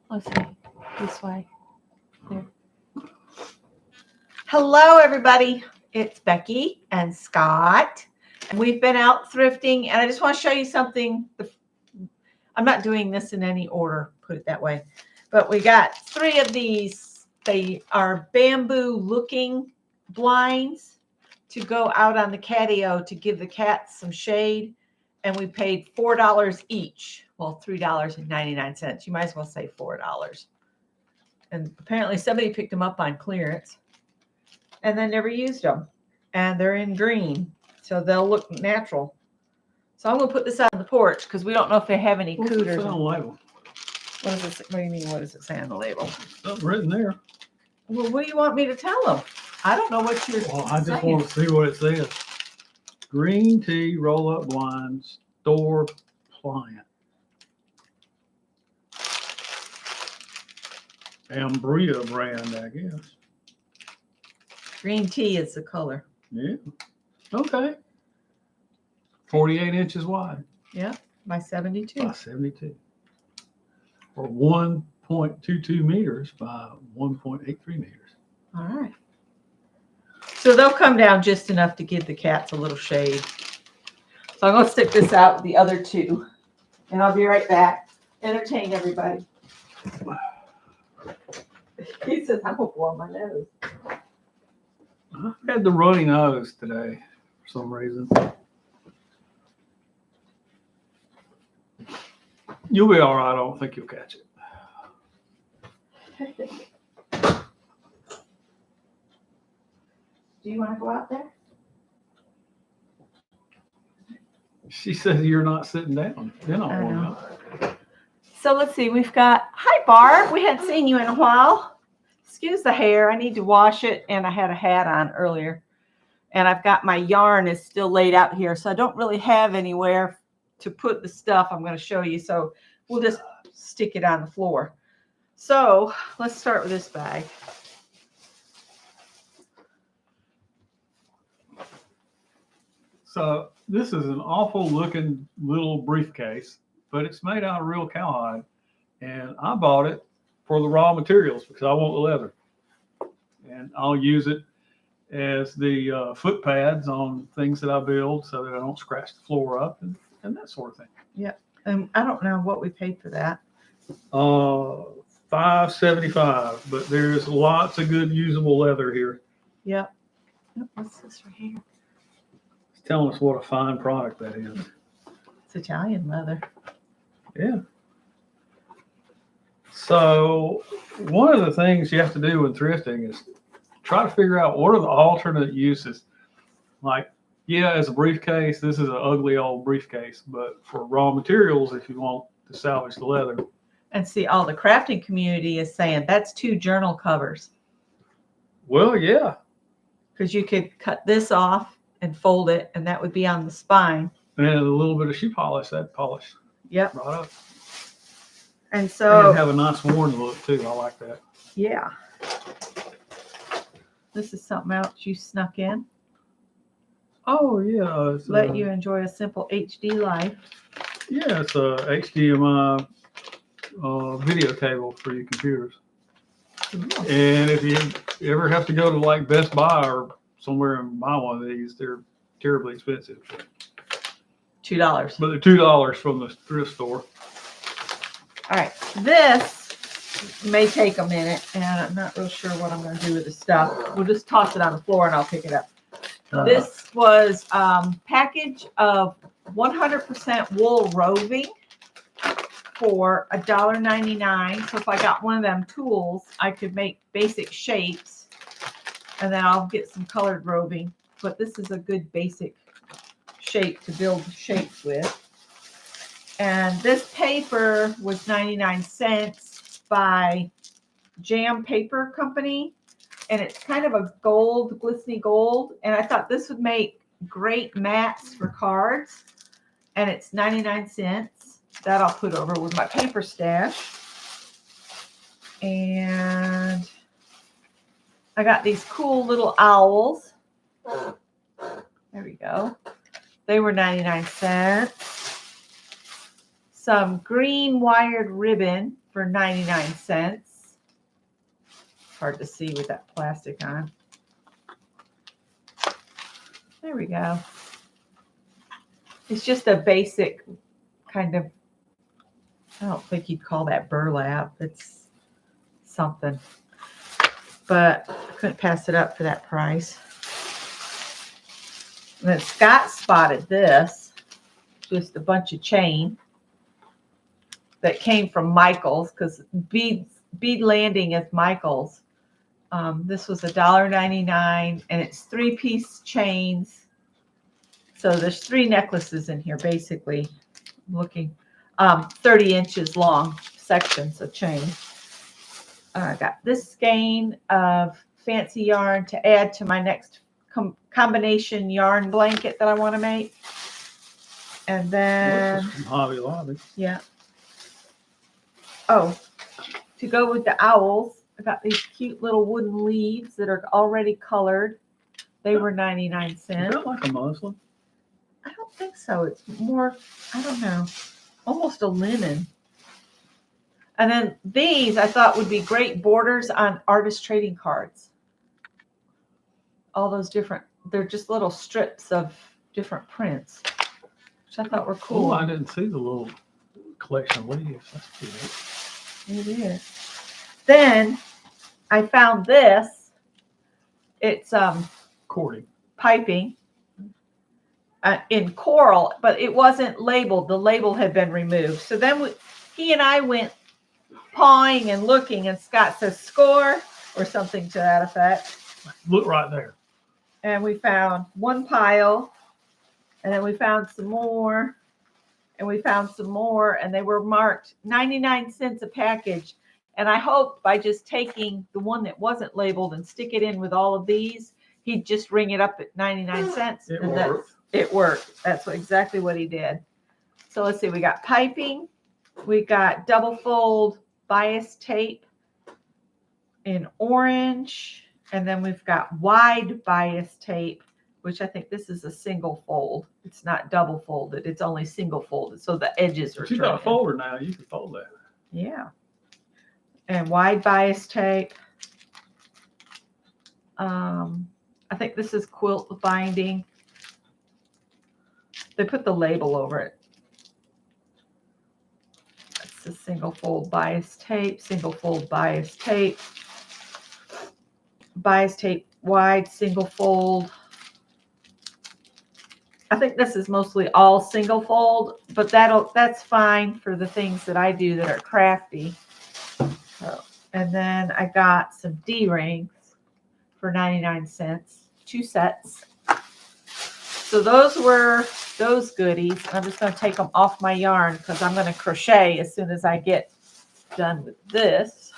Let's see. This way. There. Hello, everybody. It's Becky and Scott. And we've been out thrifting. And I just want to show you something. I'm not doing this in any order, put it that way. But we got 3 of these. They are bamboo looking blinds to go out on the catio to give the cats some shade. And we paid $4 each. Well, $3.99. You might as well say $4. And apparently somebody picked them up on clearance and then never used them. And they're in green, so they'll look natural. So I'm going to put this out on the porch because we don't know if they have any cooters. What's on the label? What does it? What do you mean? What does it say on the label? Something written there. Well, what do you want me to tell them? I don't know what you're Well, I just saying. want to see what it says. Green tea roll-up blinds, door pliant. Ambria brand, I guess. Green tea is the color. Yeah. Okay. 48 inches wide. Yeah, by 72. By 72. Or 1.22 meters by 1.83 meters. All right. So they'll come down just enough to give the cats a little shade. So I'm going to stick this out with the other 2. And I'll be right back. Entertain everybody. He says, I'm going to blow my nose. I had the runny nose today for some reason. You'll be all right. I don't think you'll catch it. Do you want to go out there? She says you're not sitting down. You're not warm up. So let's see. We've got, hi, Barb. We hadn't seen you in a while. Excuse the hair. I need to wash it. And I had a hat on earlier. And I've got my yarn is still laid out here. So I don't really have anywhere to put the stuff I'm going to show you. So we'll just stick it on the floor. So let's start with this bag. So this is an awful looking little briefcase, but it's made out of real cowhide. And I bought it for the raw materials because I want the leather. And I'll use it as the foot pads on things that I build so that I don't scratch the floor up and that sort of thing. Yeah. And I don't know what we paid for that. $5.75, but there's lots of good usable leather here. Yep. What's this right here? It's telling us what a fine product that is. It's Italian leather. Yeah. So one of the things you have to do when thrifting is try to figure out what are the alternate uses. Like, yeah, as a briefcase, this is an ugly old briefcase, but for raw materials, if you want to salvage the leather. And see, all the crafting community is saying that's 2 journal covers. Well, yeah. Because you could cut this off and fold it, and that would be on the spine. And a little bit of shoe polish, that polish. Yep. Right up. And so And have a nice worn look too. I like that. Yeah. This is something else you snuck in. Oh yeah. Let you enjoy a simple HD life. Yeah, it's a HDMI video cable for your computers. Ooh. And if you ever have to go to like Best Buy or somewhere and buy one of these, they're terribly expensive. $2. But they're $2 from the thrift store. All right. This may take a minute, and I'm not real sure what I'm going to do with the stuff. We'll just toss it on the floor, and I'll pick it up. This was package of 100% wool roving for $1.99. So if I got one of them tools, I could make basic shapes, and then I'll get some colored roving. But this is a good basic shape to build shapes with. And this paper was 99 cents by Jam Paper Company. And it's kind of a gold, glistening gold. And I thought this would make great mats for cards. And it's 99 cents. That I'll put over with my paper stash. And I got these cool little owls. There we go. They were 99 cents. Some green wired ribbon for 99 cents. Hard to see with that plastic on. There we go. It's just a basic kind of, I don't think you'd call that burlap. It's something. But I couldn't pass it up for that price. And then Scott spotted this, just a bunch of chain that came from Michael's, because Bead Landing is Michael's. This was $1.99, and it's 3-piece chains. So there's 3 necklaces in here, basically. I'm looking, 30 inches long sections of chain. I got this skein of fancy yarn to add to my next combination yarn blanket that I want to make. And then Hobby Lobby. Yeah. Oh, to go with the owls, I got these cute little wooden leaves that are already colored. They were 99 Is cents. that like a muslin? I don't think so. It's more, I don't know, almost a linen. And then these I thought would be great borders on artist trading cards. All those different, they're just little strips of different prints, which I thought were cool. Oh, I didn't see the little collection of leaves. That's cute. It is. Then I found this. It's Cording. piping in coral, but it wasn't labeled. The label had been removed. So then he and I went pawing and looking, and Scott says score or something to that effect. Look right there. And we found one pile, and then we found some more, and we found some more, and they were marked 99 cents a package. And I hoped by just taking the one that wasn't labeled and stick it in with all of these, he'd just ring it up at 99 cents. It and worked. It worked. That's exactly what he did. So let's see. We got piping. We got double fold bias tape in orange. And then we've got wide bias tape, which I think this is a single fold. It's not double folded. It's only single folded. So the edges are But you got a turned. folder now. You can fold that. Yeah. And wide bias tape. I think this is quilt binding. They put the label over it. It's a single fold bias tape, single fold bias tape, bias tape wide, single fold. I think this is mostly all single fold, but that's fine for the things that I do that are crafty. So, and then I got some D-rings for 99 cents, 2 sets. So those were those goodies. I'm just going to take them off my yarn because I'm going to crochet as soon as I get done with this.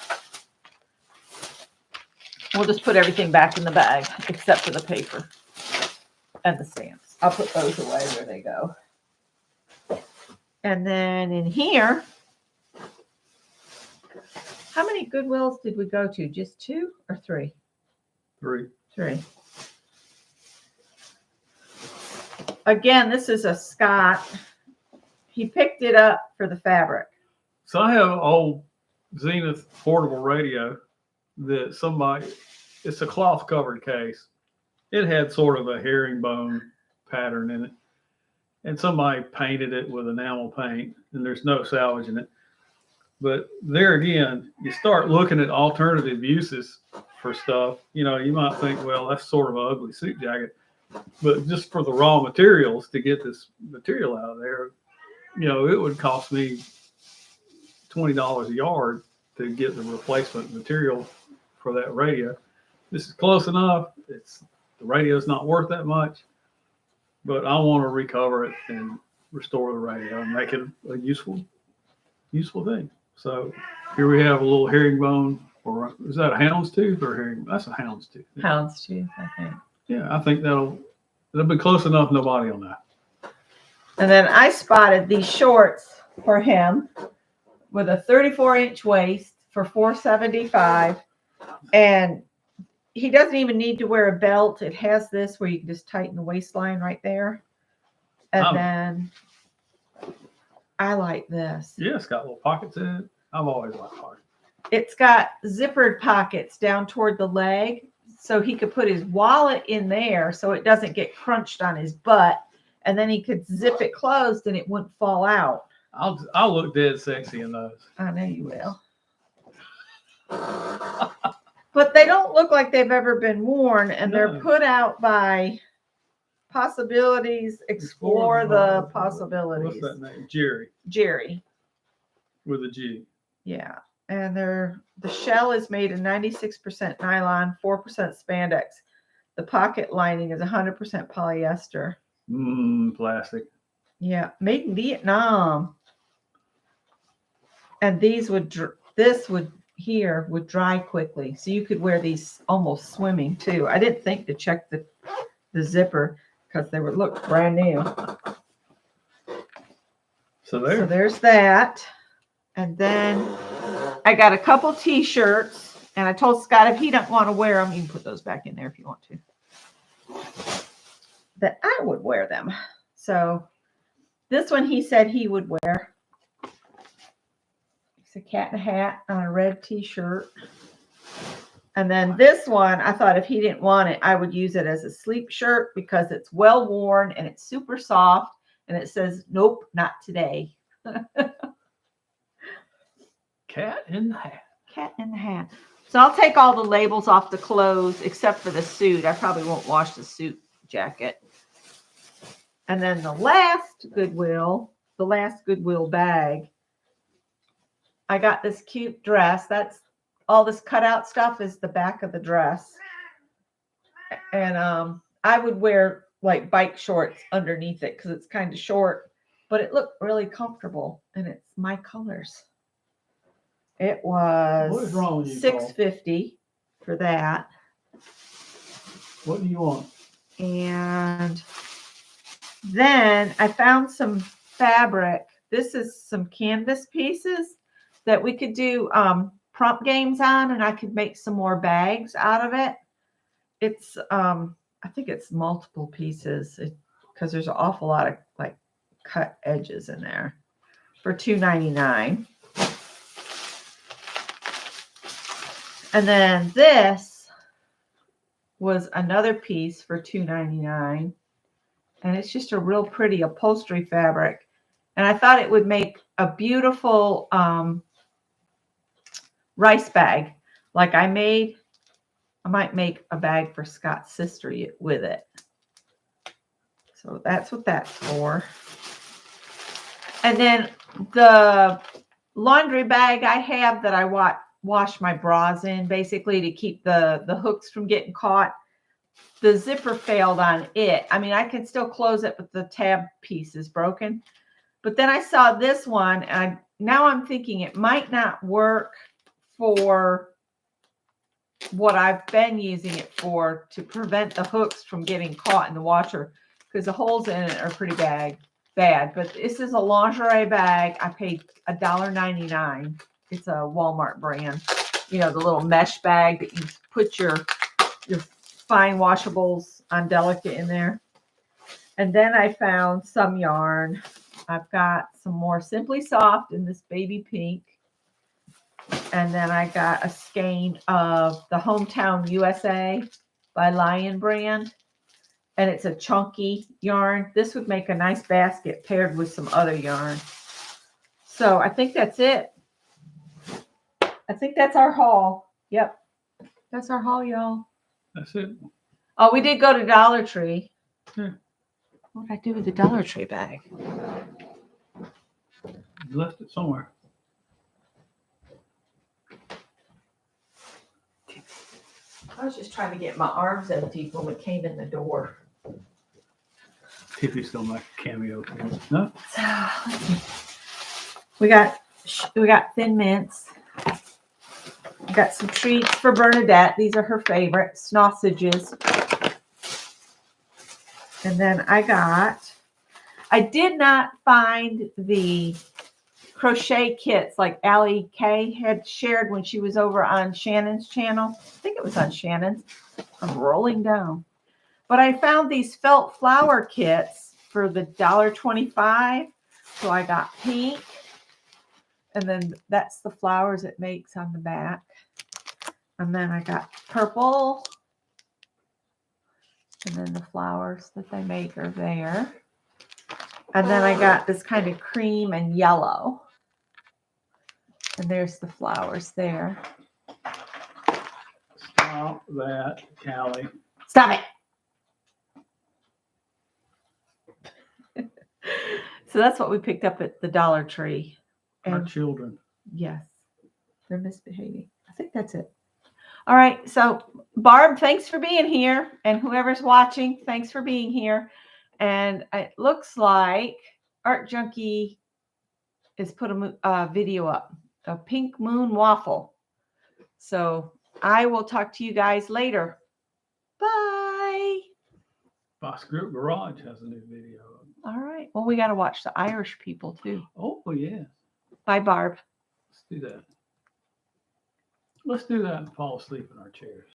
We'll just put everything back in the bag except for the paper and the stamps. I'll put those away where they go. And then in here, how many Goodwills did we go to? Just 2 or 3? 3. 3. Again, this is a Scott. He picked it up for the fabric. So I have an old Zenith portable radio that somebody, it's a cloth covered case. It had sort of a herringbone pattern in it. And somebody painted it with enamel paint, and there's no salvaging it. But there again, you start looking at alternative uses for stuff. You know, you might think, well, that's sort of an ugly suit jacket. But just for the raw materials to get this material out of there, you know, it would cost me $20 a yard to get the replacement material for that radio. This is close enough. The radio's not worth that much, but I want to recover it and restore the radio and make it a useful thing. So here we have a little herringbone, or is that a houndstooth or herringbone? That's a houndstooth. Houndstooth, I think. Yeah, I think that'll be close enough. Nobody will know. And then I spotted these shorts for him with a 34-inch waist for $4.75. And he doesn't even need to wear a belt. It has this where you can just tighten the waistline right there. And then I like this. Yeah, it's got little pockets in it. I've always liked pockets. It's got zippered pockets down toward the leg, so he could put his wallet in there so it doesn't get crunched on his butt, and then he could zip it closed and it wouldn't fall out. I'll look dead sexy in those. I know you will. But they don't look like they've ever been worn, and they're No. put out by Possibilities, Explore the Possibilities. What's that name? Jerry Jerry. with a G. Yeah. And the shell is made of 96% nylon, 4% spandex. The pocket lining is 100% polyester. Plastic. Yeah, made in Vietnam. And this would dry quickly, so you could wear these almost swimming too. I didn't think to check the zipper because they would look brand new. So So there's that. And then I got a couple t-shirts, and I told Scott if he doesn't want to wear them, you can put those back in there if you want to, that I would wear them. So this one he said he would wear. It's a cat in a hat on a red t-shirt. And then this one, I thought if he didn't want it, I would use it as a sleep shirt because it's well worn and it's super soft, and it says, "Nope, not today." Cat in the hat. Cat in the hat. So I'll take all the labels off the clothes except for the suit. I probably won't wash the suit jacket. And then the last Goodwill bag, I got this cute dress. That's all this cutout stuff is the back of the dress. And I would wear like bike shorts underneath it because it's kind of short, but it looked really comfortable, and it's my colors. It was What is wrong with you, Paul? $6.50 for that. What do you want? And then I found some fabric. This is some canvas pieces that we could do prompt games on, and I could make some more bags out of it. It's I think it's multiple pieces because there's an awful lot of like cut edges in there for $2.99. And then this was another piece for $2.99. And it's just a real pretty upholstery fabric. And I thought it would make a beautiful rice bag. Like I might make a bag for Scott's sister with it. So that's what that's for. And then the laundry bag I have that I wash my bras in, basically to keep the hooks from getting caught. The zipper failed on it. I mean, I can still close it, but the tab piece is broken. But then I saw this one, and now I'm thinking it might not work for what I've been using it for, to prevent the hooks from getting caught in the washer, because the holes in it are pretty bad. But this is a lingerie bag. I paid $1.99. It's a Walmart brand. You know, the little mesh bag that you put your fine washables on delicate in there. And then I found some yarn. I've got some more Simply Soft in this baby pink. And then I got a skein of the Hometown USA by Lion Brand. And it's a chunky yarn. This would make a nice basket paired with some other yarn. So I think that's it. I think that's our haul. Yep. That's our haul, y'all. That's it. Oh, we did go to Dollar Tree. Yeah. What did I do with the Dollar Tree bag? You left it somewhere. I was just trying to get my arms empty when we came in the door. Tiffy's gonna make a cameo. No? We got Thin Mints. We got some treats for Bernadette. These are her favorite sausages. And then I did not find the crochet kits like Allie Kay had shared when she was over on Shannon's channel. I think it was on Shannon's. I'm rolling down. But I found these felt flower kits for the $1.25. So I got pink. and then that's the flowers it makes on the back. And then I got purple. And then the flowers that they make are there. And then I got this kind of cream and yellow. And there's the flowers there. Stop that, Callie. Stop it. So that's what we picked up at the Dollar Tree. Our And children. yes, they're misbehaving. I think that's it. All right. So Barb, thanks for being here. And whoever's watching, thanks for being here. And it looks like Art Junkie has put a video up, a pink moon waffle. So I will talk to you guys later. Bye. Boss Group Garage has a new video. All right. Well, we got to watch the Irish people too. Oh, yeah. Bye, Barb. Let's do that. Let's do that and fall asleep in our chairs.